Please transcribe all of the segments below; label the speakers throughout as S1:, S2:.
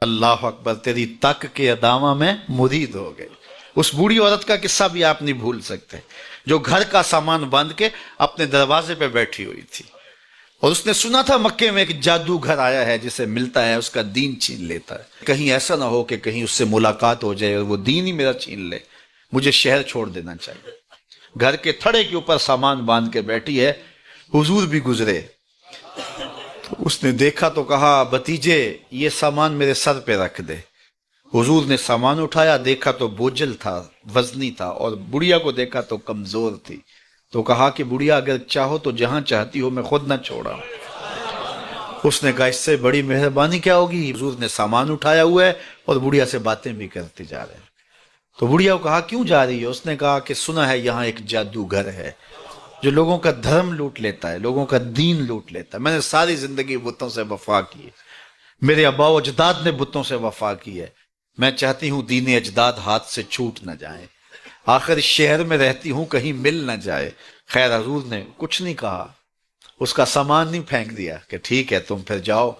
S1: اللہ اکبر، تیری تک کے ادامہ میں مرید ہو گئے۔ اس بوڑھی عورت کا قصہ بھی آپ نہیں بھول سکتے، جو گھر کا سامان باندھ کے اپنے دروازے پہ بیٹھی ہوئی تھی، اور اس نے سنا تھا مکے میں ایک جادوگر آیا ہے جسے ملتا ہے اس کا دین چھین لیتا ہے، کہیں ایسا نہ ہو کہ کہیں اس سے ملاقات ہو جائے اور وہ دین ہی میرا چھین لے، مجھے شہر چھوڑ دینا چاہیے۔ گھر کے تھڑے کے اوپر سامان باندھ کے بیٹھی ہے، حضور بھی گزرے، اس نے دیکھا تو کہا بھتیجے یہ سامان میرے سر پہ رکھ دے۔ حضور نے سامان اٹھایا، دیکھا تو بوجھل تھا، وزنی تھا، اور بڑھیا کو دیکھا تو کمزور تھی، تو کہا کہ بڑھیا اگر چاہو تو جہاں چاہتی ہو میں خود نہ چھوڑا۔ اس نے کہا اس سے بڑی مہربانی کیا ہوگی؟ حضور نے سامان اٹھایا ہوا ہے اور بڑھیا سے باتیں بھی کرتے جا رہے ہیں۔ تو بڑھیا کو کہا کیوں جا رہی ہے؟ اس نے کہا کہ سنا ہے یہاں ایک جادوگر ہے جو لوگوں کا دھرم لوٹ لیتا ہے، لوگوں کا دین لوٹ لیتا ہے۔ میں نے ساری زندگی بتوں سے وفا کی ہے، میرے آباء و اجداد نے بتوں سے وفا کی ہے، میں چاہتی ہوں دین اجداد ہاتھ سے چھوٹ نہ جائیں، آخر اس شہر میں رہتی ہوں کہیں مل نہ جائے۔ خیر حضور نے کچھ نہیں کہا، اس کا سامان نہیں پھینک دیا کہ ٹھیک ہے تم پھر جاؤ۔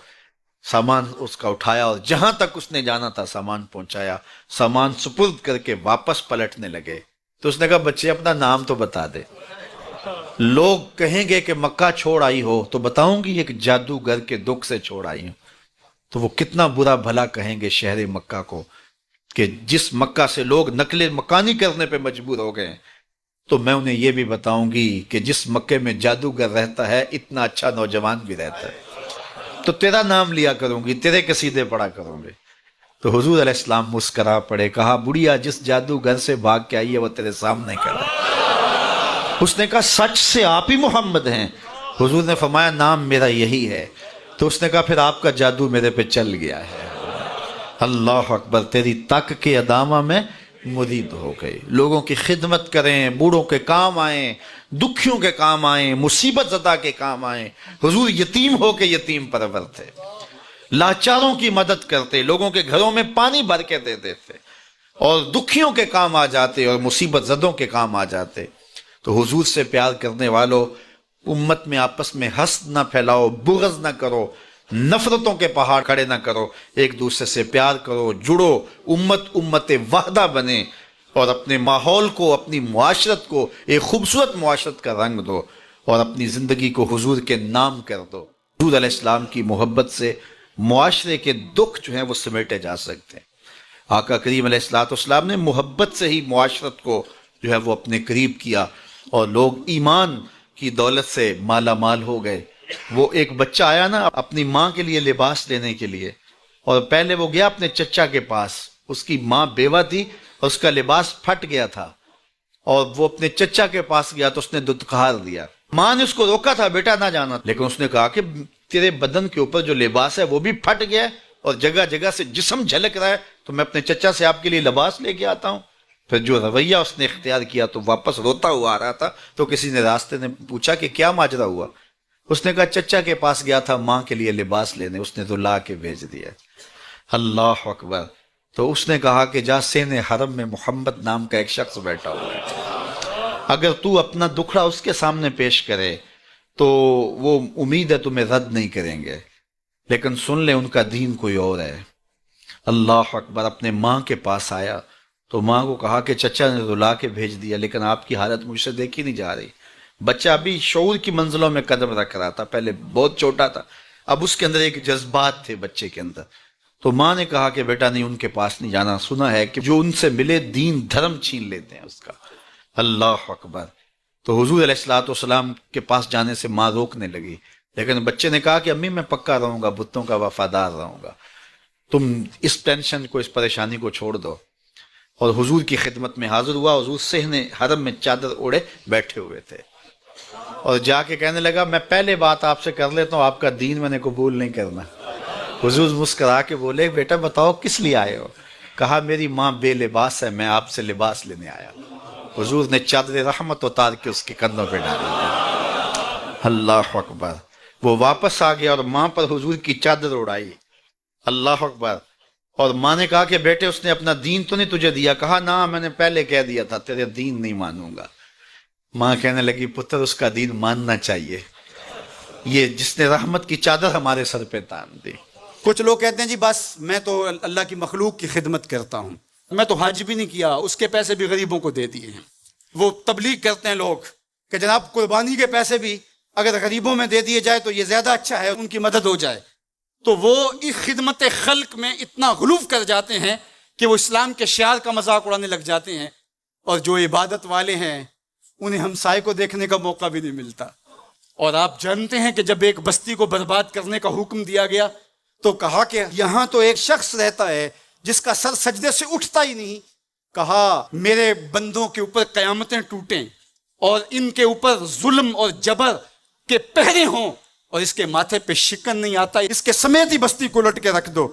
S1: سامان اس کا اٹھایا اور جہاں تک اس نے جانا تھا سامان پہنچایا، سامان سپرد کر کے واپس پلٹنے لگے تو اس نے کہا بچے اپنا نام تو بتا دے، لوگ کہیں گے کہ مکہ چھوڑ آئی ہو تو بتاؤں گی ایک جادوگر کے دکھ سے چھوڑ آئی ہوں، تو وہ کتنا برا بھلا کہیں گے شہر مکہ کو کہ جس مکہ سے لوگ نقل مکانی کرنے پہ مجبور ہو گئے ہیں۔ تو میں انہیں یہ بھی بتاؤں گی کہ جس مکے میں جادوگر رہتا ہے اتنا اچھا نوجوان بھی رہتا ہے، تو تیرا نام لیا کروں گی، تیرے قصیدے پڑھا کروں گے۔ تو حضور علیہ السلام مسکرا پڑے، کہا بڑھیا جس جادوگر سے بھاگ کے آئی ہے وہ تیرے سامنے کھڑا ہے۔ اس نے کہا سچ سے آپ ہی محمد ہیں؟ حضور نے فرمایا نام میرا یہی ہے۔ تو اس نے کہا پھر آپ کا جادو میرے پہ چل گیا ہے۔ اللہ اکبر، تیری تک کے ادامہ میں مرید ہو گئے۔ لوگوں کی خدمت کریں، بوڑھوں کے کام آئیں، دکھیوں کے کام آئیں، مصیبت زدہ کے کام آئیں۔ حضور یتیم ہو کے یتیم پرور تھے، لاچاروں کی مدد کرتے، لوگوں کے گھروں میں پانی بھر کے دے دیتے، اور دکھیوں کے کام آ جاتے اور مصیبت زدوں کے کام آ جاتے۔ تو حضور سے پیار کرنے والوں، امت میں آپس میں حسد نہ پھیلاؤ، بغض نہ کرو، نفرتوں کے پہاڑ کھڑے نہ کرو، ایک دوسرے سے پیار کرو، جڑو، امت وحدہ بنے، اور اپنے ماحول کو، اپنی معاشرت کو ایک خوبصورت معاشرت کا رنگ دو، اور اپنی زندگی کو حضور کے نام کر دو۔ حضور علیہ السلام کی محبت سے معاشرے کے دکھ جو ہیں وہ سمیٹے جا سکتے ہیں۔ آقا کریم علیہ السلام نے محبت سے ہی معاشرت کو جو ہے وہ اپنے قریب کیا، اور لوگ ایمان کی دولت سے مالا مال ہو گئے۔ وہ ایک بچہ آیا نا اپنی ماں کے لیے لباس لینے کے لیے، اور پہلے وہ گیا اپنے چچا کے پاس، اس کی ماں بیوہ تھی اور اس کا لباس پھٹ گیا تھا، اور وہ اپنے چچا کے پاس گیا تو اس نے دتکار دیا۔ ماں نے اس کو روکا تھا بیٹا نہ جانا، لیکن اس نے کہا کہ تیرے بدن کے اوپر جو لباس ہے وہ بھی پھٹ گیا ہے اور جگہ جگہ سے جسم جھلک رہا ہے، تو میں اپنے چچا سے آپ کے لیے لباس لے کے آتا ہوں۔ پھر جو رویہ اس نے اختیار کیا تو واپس روتا ہوا آ رہا تھا، تو کسی نے راستے نے پوچھا کہ کیا ماجرا ہوا؟ اس نے کہا چچا کے پاس گیا تھا ماں کے لیے لباس لینے، اس نے تو لا کے بھیج دیا۔ اللہ اکبر۔ تو اس نے کہا کہ جا سین حرم میں محمد نام کا ایک شخص بیٹھا ہوا ہے، اگر تو اپنا دکھڑا اس کے سامنے پیش کرے تو وہ امید ہے تمہیں رد نہیں کریں گے، لیکن سن لے ان کا دین کوئی اور ہے۔ اللہ اکبر۔ اپنے ماں کے پاس آیا تو ماں کو کہا کہ چچا نے رلا کے بھیج دیا، لیکن آپ کی حالت مجھ سے دیکھی نہیں جا رہی۔ بچہ ابھی شعور کی منزلوں میں قدم رکھ رہا تھا، پہلے بہت چھوٹا تھا، اب اس کے اندر ایک جذبات تھے بچے کے اندر۔ تو ماں نے کہا کہ بیٹا نہیں، ان کے پاس نہیں جانا، سنا ہے کہ جو ان سے ملے دین دھرم چھین لیتے ہیں اس کا۔ اللہ اکبر۔ تو حضور علیہ السلام کے پاس جانے سے ماں روکنے لگی، لیکن بچے نے کہا کہ امی میں پکا رہوں گا، بتوں کا وفادار رہوں گا، تم اس ٹینشن کو، اس پریشانی کو چھوڑ دو۔ اور حضور کی خدمت میں حاضر ہوا۔ حضور صحن حرم میں چادر اوڑے بیٹھے ہوئے تھے، اور جا کے کہنے لگا میں پہلے بات آپ سے کر لیتا ہوں، آپ کا دین میں نے قبول نہیں کرنا۔ حضور مسکرا کے بولے بیٹا بتاؤ کس لیے آئے ہو؟ کہا میری ماں بے لباس ہے، میں آپ سے لباس لینے آیا۔ حضور نے چادر رحمت اتار کے اس کے کندھوں پہ ڈالی۔ اللہ اکبر۔ وہ واپس آ گیا اور ماں پر حضور کی چادر اڑائی۔ اللہ اکبر۔ اور ماں نے کہا کہ بیٹے اس نے اپنا دین تو نہیں تجھے دیا؟ کہا نہ، میں نے پہلے کہہ دیا تھا تیرے دین نہیں مانوں گا۔ ماں کہنے لگی پتر اس کا دین ماننا چاہیے، یہ جس نے رحمت کی چادر ہمارے سر پہ تان دی۔
S2: کچھ لوگ کہتے ہیں جی بس میں تو اللہ کی مخلوق کی خدمت کرتا ہوں، میں تو حج بھی نہیں کیا، اس کے پیسے بھی غریبوں کو دے دیے ہیں۔ وہ تبلیغ کرتے ہیں لوگ کہ جناب قربانی کے پیسے بھی اگر غریبوں میں دے دیے جائے تو یہ زیادہ اچھا ہے، ان کی مدد ہو جائے۔ تو وہ اس خدمت خلق میں اتنا غلو کر جاتے ہیں کہ وہ اسلام کے شعار کا مذاق اڑانے لگ جاتے ہیں، اور جو عبادت والے ہیں انہیں ہمسائے کو دیکھنے کا موقع بھی نہیں ملتا۔ اور آپ جانتے ہیں کہ جب ایک بستی کو برباد کرنے کا حکم دیا گیا تو کہا کہ یہاں تو ایک شخص رہتا ہے جس کا سر سجدے سے اٹھتا ہی نہیں، کہا میرے بندوں کے اوپر قیامتیں ٹوٹیں اور ان کے اوپر ظلم اور جبر کے پہرے ہوں اور اس کے ماتھے پہ شکن نہیں آتا، اس کے سمیت ہی بستی کو لٹ کے رکھ دو۔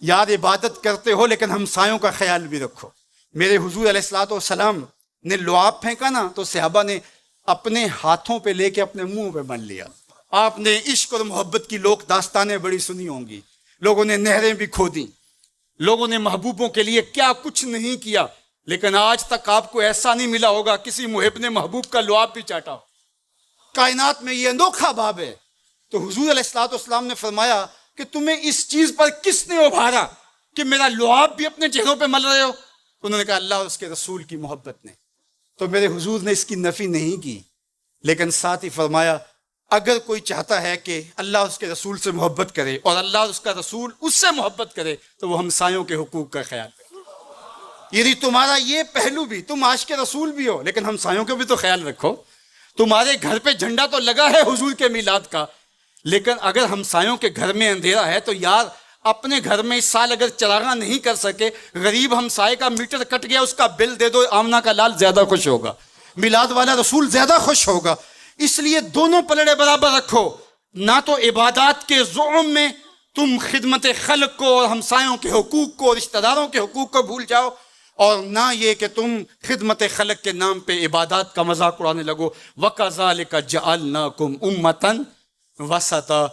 S2: یار عبادت کرتے ہو لیکن ہمسایوں کا خیال بھی رکھو۔ میرے حضور علیہ الصلوۃ والسلام نے لعاب پھینکا نا تو صحابہ نے اپنے ہاتھوں پہ لے کے اپنے منہ پہ بن لیا۔ آپ نے عشق اور محبت کی لوک داستانیں بڑی سنی ہوں گی، لوگوں نے نہریں بھی کھودیں، لوگوں نے محبوبوں کے لیے کیا کچھ نہیں کیا، لیکن آج تک آپ کو ایسا نہیں ملا ہوگا کسی محب نے محبوب کا لعاب بھی چاٹا ہو۔ کائنات میں یہ انوکھا باب ہے۔ تو حضور علیہ الصلوۃ والسلام نے فرمایا کہ تمہیں اس چیز پر کس نے ابھارا کہ میرا لعاب بھی اپنے چہروں پہ مل رہے ہو؟ انہوں نے کہا اللہ اور اس کے رسول کی محبت نے۔ تو میرے حضور نے اس کی نفی نہیں کی، لیکن ساتھ ہی فرمایا اگر کوئی چاہتا ہے کہ اللہ اس کے رسول سے محبت کرے اور اللہ اور اس کا رسول اس سے محبت کرے تو وہ ہمسایوں کے حقوق کا خیال کرے۔ یعنی تمہارا یہ پہلو بھی، تم عاشق رسول بھی ہو لیکن ہمسایوں کا بھی تو خیال رکھو۔ تمہارے گھر پہ جھنڈا تو لگا ہے حضور کے میلاد کا، لیکن اگر ہمسایوں کے گھر میں اندھیرا ہے تو یار اپنے گھر میں اس سال اگر چراغاں نہیں کر سکے، غریب ہمسائے کا میٹر کٹ گیا اس کا بل دے دو، آمنہ کا لال زیادہ خوش ہوگا، میلاد والا رسول زیادہ خوش ہوگا۔ اس لیے دونوں پلڑے برابر رکھو، نہ تو عبادات کے زعم میں تم خدمت خلق کو اور ہمسایوں کے حقوق کو، رشتہ داروں کے حقوق کو بھول جاؤ، اور نہ یہ کہ تم خدمت خلق کے نام پہ عبادات کا مذاق اڑانے لگو۔ وَكَذَلِكَ جَعَلْنَاكُمْ أُمَّةً وَسَطًا